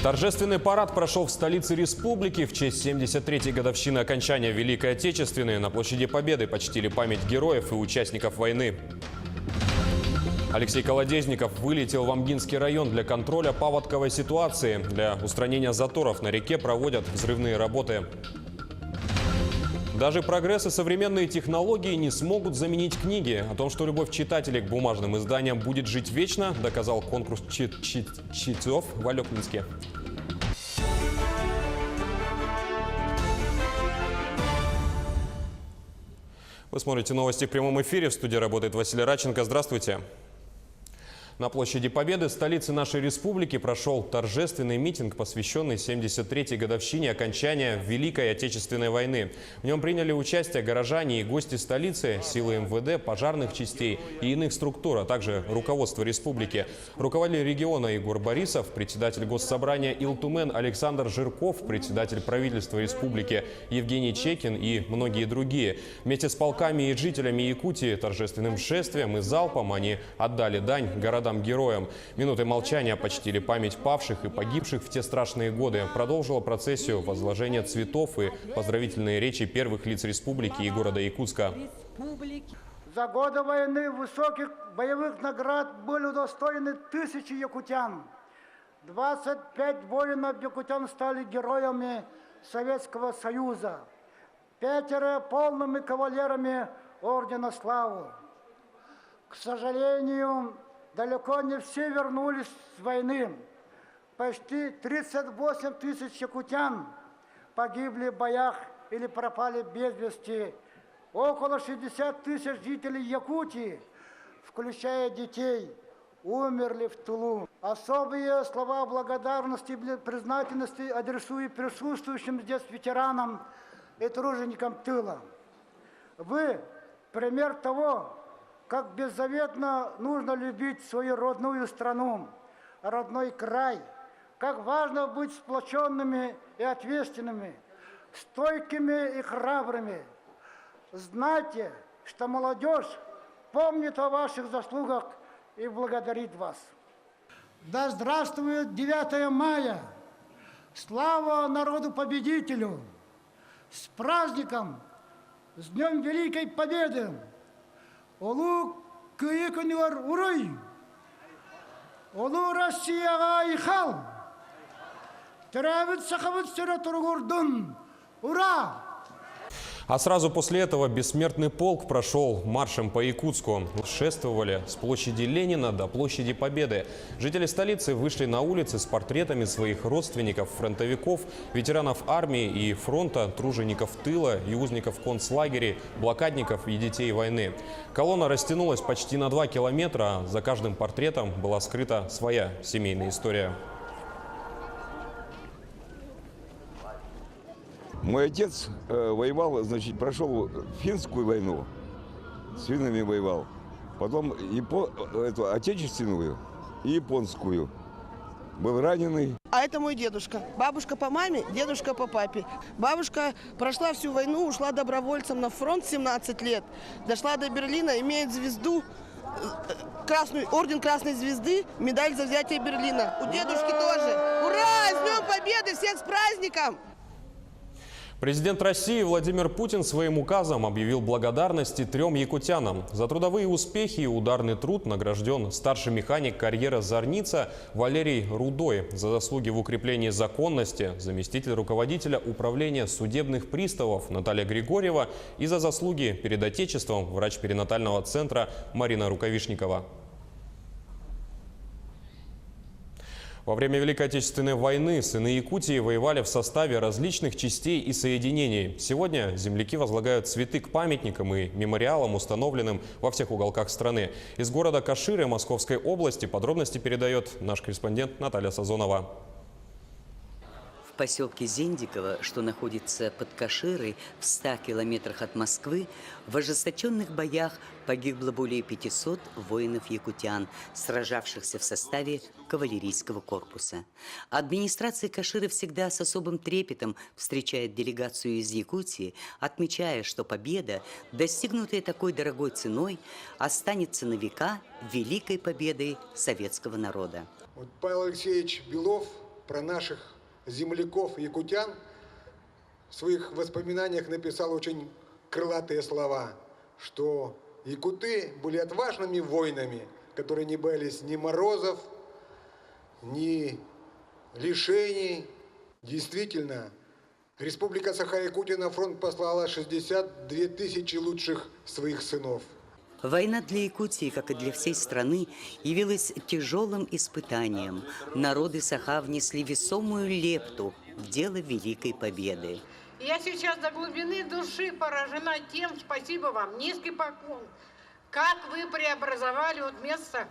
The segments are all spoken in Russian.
Торжественный парад прошел в столице республики. В честь 73-й годовщины окончания Великой Отечественной на площади Победы почтили память героев и участников войны. Алексей Колодезников вылетел в Амгинский район для контроля паводковой ситуации. Для устранения заторов на реке проводят взрывные работы. Даже прогресс и современные технологии не смогут заменить книги. О том, что любовь читателей к бумажным изданиям будет жить вечно, доказал конкурс чтецов в Алекминске. Вы смотрите новости в прямом эфире. В студии работает Василий Радченко. Здравствуйте. На площади Победы, столицы нашей республики, прошел торжественный митинг, посвященный 73-й годовщине окончания Великой Отечественной войны. В нем приняли участие горожане и гости столицы, силы МВД, пожарных частей и иных структур, а также руководство республики. Руководитель региона Егор Борисов, председатель Госсобрания Илтумен Александр Жирков, председатель правительства республики Евгений Чекин и многие другие. Вместе с полками и жителями Якутии торжественным шествием и залпом они отдали дань городам-героям. Минутой молчания почтили память павших и погибших в те страшные годы. Продолжила процессию возложение цветов и поздравительные речи первых лиц республики и города Якутска. За годы войны высоких боевых наград были удостоены тысячи якутян. 25 воинов-якутян стали героями Советского Союза. 5 полными кавалерами Ордена Славы. К сожалению, далеко не все вернулись с войны. Почти 38 тысяч якутян погибли в боях или пропали без вести. Около 60 тысяч жителей Якутии, включая детей, умерли в тылу. Особые слова благодарности и признательности адресую присутствующим здесь ветеранам и труженикам тыла. Вы пример того, как беззаветно нужно любить свою родную страну, родной край, как важно быть сплоченными и ответственными, стойкими и храбрыми. Знайте, что молодежь помнит о ваших заслугах и благодарит вас. Да здравствует 9 мая! Слава народу-победителю! С праздником! С Днем Великой Победы! Олу күйекөнер урой! Олу Россияға айхал! Тірәбіт сақыбыт сөрі тұрғырдың! Ура! А сразу после этого бессмертный полк прошел маршем по Якутску. Шествовали с площади Ленина до площади Победы. Жители столицы вышли на улицы с портретами своих родственников, фронтовиков, ветеранов армии и фронта, тружеников тыла и узников концлагерей, блокадников и детей войны. Колонна растянулась почти на 2 километра, а за каждым портретом была скрыта своя семейная история. Мой отец воевал, значит, прошел финскую войну, с финнами воевал, потом отечественную и японскую. Был раненый. А это мой дедушка. Бабушка по маме, дедушка по папе. Бабушка прошла всю войну, ушла добровольцем на фронт 17 лет. Дошла до Берлина, имеет звезду, орден Красной Звезды, медаль за взятие Берлина. У дедушки тоже. Ура! С Днем Победы! Всех с праздником! Президент России Владимир Путин своим указом объявил благодарности 3 якутянам. За трудовые успехи и ударный труд награжден старший механик карьера «Зорница» Валерий Рудой. За заслуги в укреплении законности заместитель руководителя управления судебных приставов Наталья Григорьева и за заслуги перед Отечеством врач перинатального центра Марина Рукавишникова. Во время Великой Отечественной войны сыны Якутии воевали в составе различных частей и соединений. Сегодня земляки возлагают цветы к памятникам и мемориалам, установленным во всех уголках страны. Из города Каширы Московской области подробности передает наш корреспондент Наталья Сазонова. В поселке Зендиково, что находится под Каширой в 100 километрах от Москвы, в ожесточенных боях погибло более 500 воинов-якутян, сражавшихся в составе кавалерийского корпуса. Администрация Каширы всегда с особым трепетом встречает делегацию из Якутии, отмечая, что победа, достигнутая такой дорогой ценой, останется на века великой победой советского народа. Павел Алексеевич Белов про наших земляков якутян в своих воспоминаниях написал очень крылатые слова, что якуты были отважными воинами, которые не боялись ни морозов, ни лишений. Действительно, Республика Саха-Якутия на фронт послала 62 тысячи лучших своих сынов. Война для Якутии, как и для всей страны, явилась тяжелым испытанием. Народы Саха внесли весомую лепту в дело Великой Победы. Я сейчас до глубины души поражена тем, спасибо вам, низкий поклон, как вы преобразовали вот место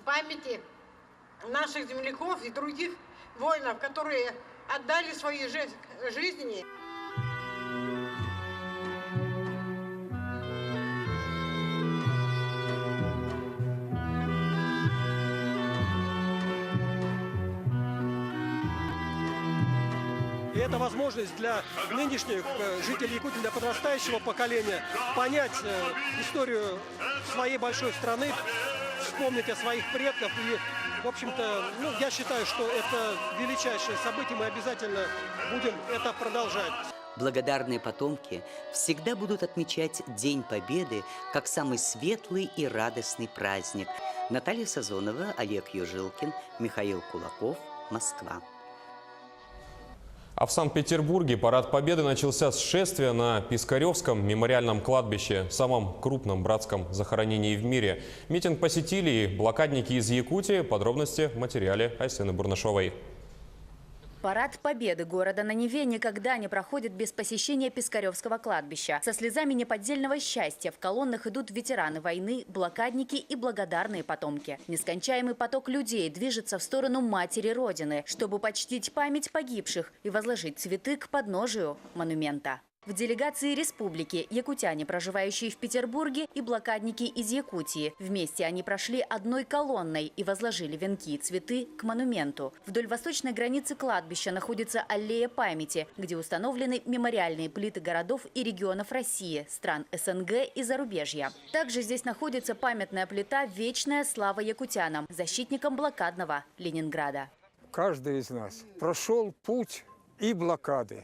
памяти наших земляков и других воинов, которые отдали свои жизни. И это возможность для нынешних жителей Якутии, для подрастающего поколения понять историю своей большой страны, вспомнить о своих предках. И, в общем-то, я считаю, что это величайшее событие, мы обязательно будем это продолжать. Благодарные потомки всегда будут отмечать День Победы как самый светлый и радостный праздник. Наталья Сазонова, Олег Южилкин, Михаил Кулаков, Москва. А в Санкт-Петербурге парад Победы начался с шествия на Пискаревском мемориальном кладбище, самом крупном братском захоронении в мире. Митинг посетили и блокадники из Якутии. Подробности в материале Айсены Бурнашовой. Парад Победы города на Неве никогда не проходит без посещения Пискаревского кладбища. Со слезами неподдельного счастья в колоннах идут ветераны войны, блокадники и благодарные потомки. Нескончаемый поток людей движется в сторону матери Родины, чтобы почтить память погибших и возложить цветы к подножию монумента. В делегации республики якутяне, проживающие в Петербурге, и блокадники из Якутии. Вместе они прошли одной колонной и возложили венки и цветы к монументу. Вдоль восточной границы кладбища находится аллея памяти, где установлены мемориальные плиты городов и регионов России, стран СНГ и зарубежья. Также здесь находится памятная плита «Вечная слава якутянам», защитникам блокадного Ленинграда. Каждый из нас прошел путь и блокады,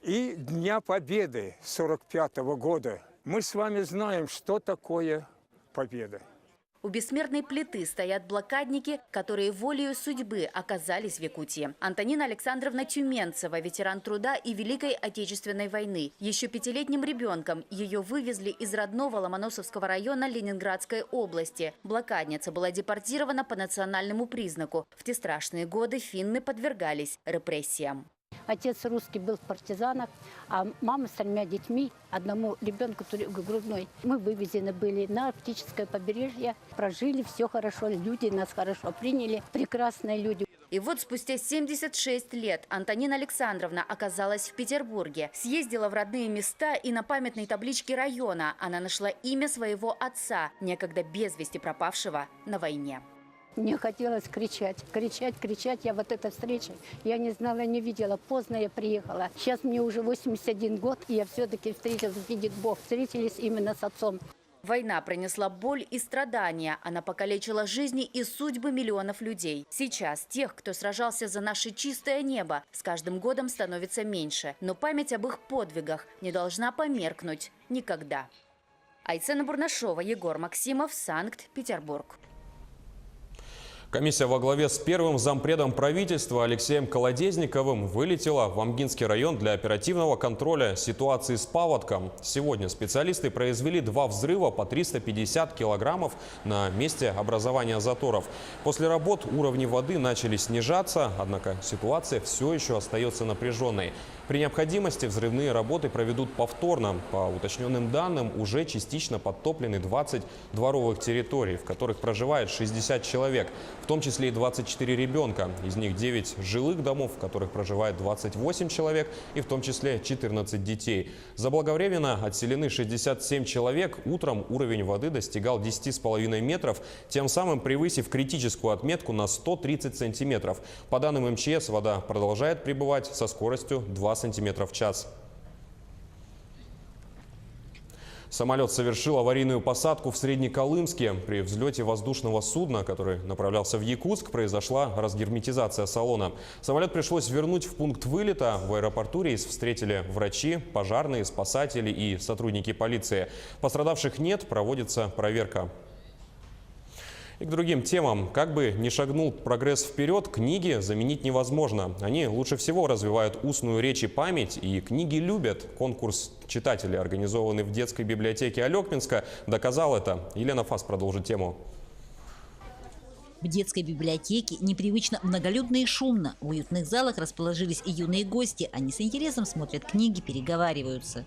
и Дня Победы 1945 года. Мы с вами знаем, что такое победа. У бессмертной плиты стоят блокадники, которые волею судьбы оказались в Якутии. Антонина Александровна Тюменцева, ветеран труда и Великой Отечественной войны. Еще 5-летним ребенком ее вывезли из родного Ломоносовского района Ленинградской области. Блокадница была депортирована по национальному признаку. В те страшные годы финны подвергались репрессиям. Отец русский был в партизанах, а мама с 3 детьми, одному ребенку грудной. Мы вывезены были на Арктическое побережье, прожили, все хорошо, люди нас хорошо приняли, прекрасные люди. И вот спустя 76 лет Антонина Александровна оказалась в Петербурге. Съездила в родные места, и на памятной табличке района она нашла имя своего отца, некогда без вести пропавшего на войне. Мне хотелось кричать, кричать. Я вот этой встречи, я не знала, не видела. Поздно я приехала. Сейчас мне уже 81 год, и я все-таки встретилась, видит Бог. Встретились именно с отцом. Война принесла боль и страдания. Она покалечила жизни и судьбы миллионов людей. Сейчас тех, кто сражался за наше чистое небо, с каждым годом становится меньше. Но память об их подвигах не должна померкнуть никогда. Айсена Бурнашова, Егор Максимов, Санкт-Петербург. Комиссия во главе с первым зампредом правительства Алексеем Колодезниковым вылетела в Амгинский район для оперативного контроля ситуации с паводком. Сегодня специалисты произвели 2 взрыва по 350 килограммов на месте образования заторов. После работ уровни воды начали снижаться, однако ситуация все еще остается напряженной. При необходимости взрывные работы проведут повторно. По уточненным данным, уже частично подтоплены 20 дворовых территорий, в которых проживает 60 человек, в том числе и 24 ребенка. Из них 9 жилых домов, в которых проживает 28 человек, и в том числе 14 детей. Заблаговременно отселены 67 человек. Утром уровень воды достигал 10,5 метров, тем самым превысив критическую отметку на 130 сантиметров. По данным МЧС, вода продолжает прибывать со скоростью 2 сантиметра в час. Самолет совершил аварийную посадку в Среднеколымске. При взлете воздушного судна, который направлялся в Якутск, произошла разгерметизация салона. Самолет пришлось вернуть в пункт вылета. В аэропорту рейс встретили врачи, пожарные, спасатели и сотрудники полиции. Пострадавших нет, проводится проверка. И к другим темам. Как бы ни шагнул прогресс вперед, книги заменить невозможно. Они лучше всего развивают устную речь и память, и книги любят. Конкурс читателей, организованный в детской библиотеке Алекминска, доказал это. Елена Фас продолжит тему. В детской библиотеке непривычно многолюдно и шумно. В уютных залах расположились и юные гости. Они с интересом смотрят книги, переговариваются.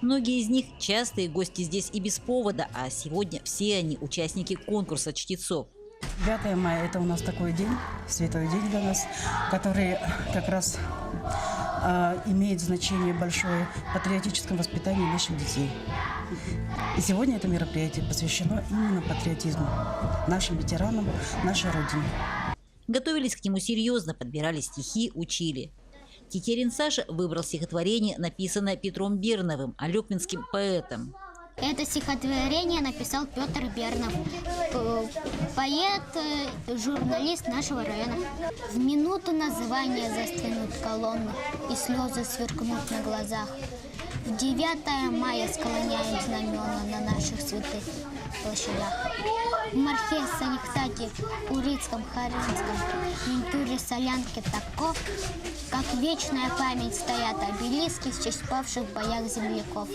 Многие из них частые гости здесь и без повода, а сегодня все они участники конкурса чтецов. 9 мая – это у нас такой день, святой день для нас, который как раз имеет значение большое в патриотическом воспитании наших детей. И сегодня это мероприятие посвящено именно патриотизму, нашим ветеранам, нашей Родине. Готовились к нему серьезно, подбирали стихи, учили. Тетерин Саша выбрал стихотворение, написанное Петром Берновым, алекминским поэтом. Это стихотворение написал Петр Бернов, поэт, журналист нашего района. В минуту названия застынут колонны, и слезы сверкнут на глазах. В 9 мая склоняем знамена на наших святых площадях. В Мархе, Санихтате, Урицком, Харинском, Ментуре, Солянке, Таков, как вечная память стоят обелиски в честь павших в боях земляков.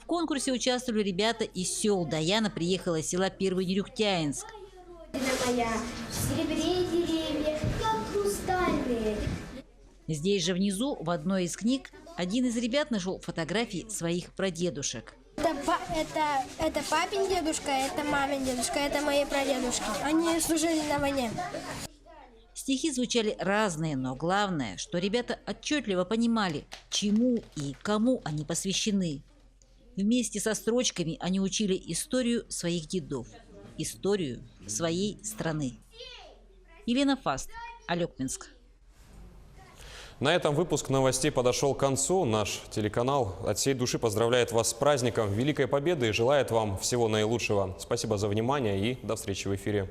В конкурсе участвовали ребята из сел. Даяна приехала из села Первый Нерюхтяинск. В серебре деревья, как хрустальные. Здесь же внизу, в одной из книг, один из ребят нашел фотографии своих прадедушек. Это папин дедушка, это мамин дедушка, это мои прадедушки. Они служили на войне. Стихи звучали разные, но главное, что ребята отчетливо понимали, чему и кому они посвящены. Вместе со строчками они учили историю своих дедов, историю своей страны. Елена Фаст, Алекминск. На этом выпуск новостей подошел к концу. Наш телеканал от всей души поздравляет вас с праздником Великой Победы и желает вам всего наилучшего. Спасибо за внимание и до встречи в эфире.